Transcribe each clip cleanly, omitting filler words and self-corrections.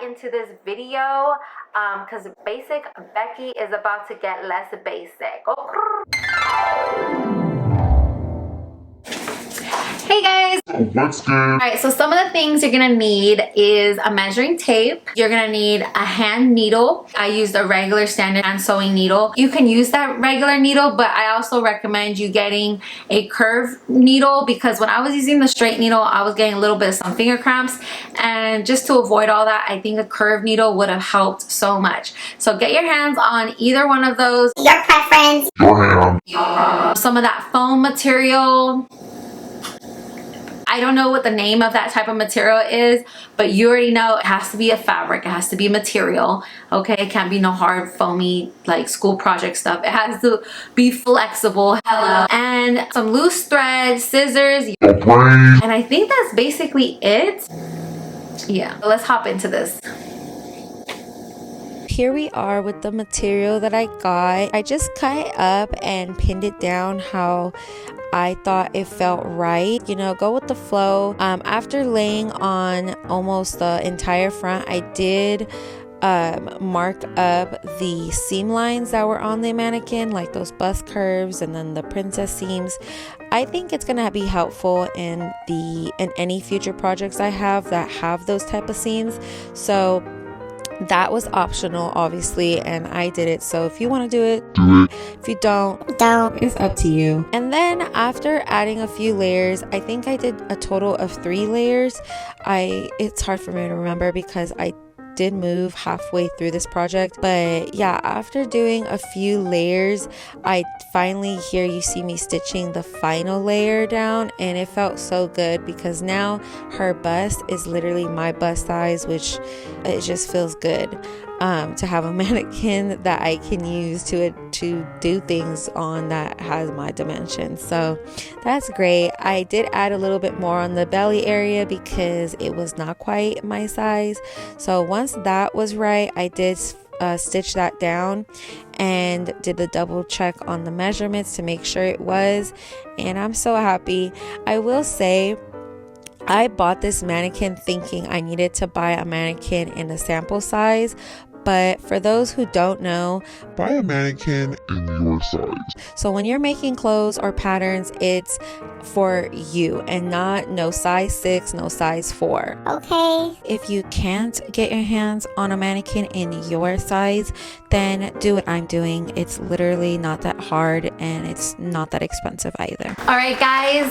right into this video because basic Becky is about to get less basic. Hey guys! What's good? Alright, so some of the things you're gonna need is a measuring tape. You're gonna need a hand needle. I used a regular standard hand sewing needle. You can use that regular needle, but I also recommend you getting a curved needle because when I was using the straight needle, I was getting a little bit of some finger cramps, and just to avoid all that, I think a curved needle would have helped so much. So get your hands on either one of those. Your preference. Your hand. Some of that foam material. I don't know what the name of that type of material is, but you already know it has to be a fabric. It has to be a material, okay? It can't be no hard, foamy, like school project stuff. It has to be flexible. Hello. And some loose thread, scissors. And I think that's basically it. Yeah, let's hop into this. Here we are with the material that I got. I just cut it up and pinned it down how I thought it felt right. You know, go with the flow. After laying on almost the entire front, I did mark up the seam lines that were on the mannequin, like those bust curves and then the princess seams. I think it's gonna be helpful in any future projects I have that have those type of seams. So that was optional, obviously, and I did it. So if you want to do it, Do it. if you don't, it's up to you. And then after adding a few layers, I think I did a total of 3 layers. It's hard for me to remember because I did move halfway through this project, but yeah, after doing a few layers, I finally, here you see me stitching the final layer down, and it felt so good because now her bust is literally my bust size, which it just feels good to have a mannequin that I can use to do things on that has my dimensions. So that's great. I did add a little bit more on the belly area because it was not quite my size. So once that was right, I did stitch that down and did the double check on the measurements to make sure it was, and I'm so happy. I will say I bought this mannequin thinking I needed to buy a mannequin in a sample size, but for those who don't know, Buy a mannequin in your size. so when you're making clothes or patterns, it's for you and not no size 6, no size 4. Okay. If you can't get your hands on a mannequin in your size, then do what I'm doing. It's literally not that hard and it's not that expensive either. Alright guys,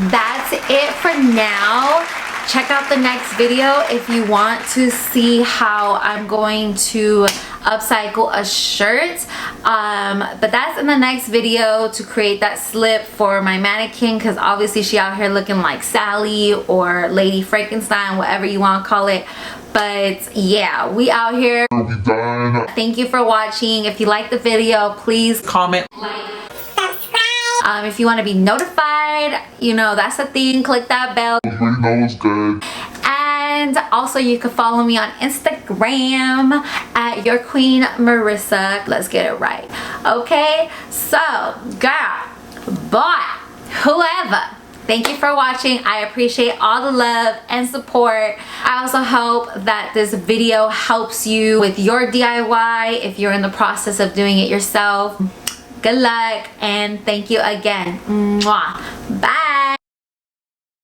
that's it for now. Check out the next video if you want to see how I'm going to upcycle a shirt, but that's in the next video, to create that slip for my mannequin, because obviously she out here looking like Sally or Lady Frankenstein, whatever you want to call it. But yeah, we out here. We'll be done. Thank you for watching. If you like the video, please comment, like, Subscribe. if you want to be notified, you know, that's the thing, click that bell. Everybody knows good. And also you can follow me on Instagram at Your Queen Marissa. Let's get it right. Okay, so girl, boy, whoever, thank you for watching. I appreciate all the love and support. I also hope that this video helps you with your DIY if you're in the process of doing it yourself. Good luck and thank you again. Mwah. Bye.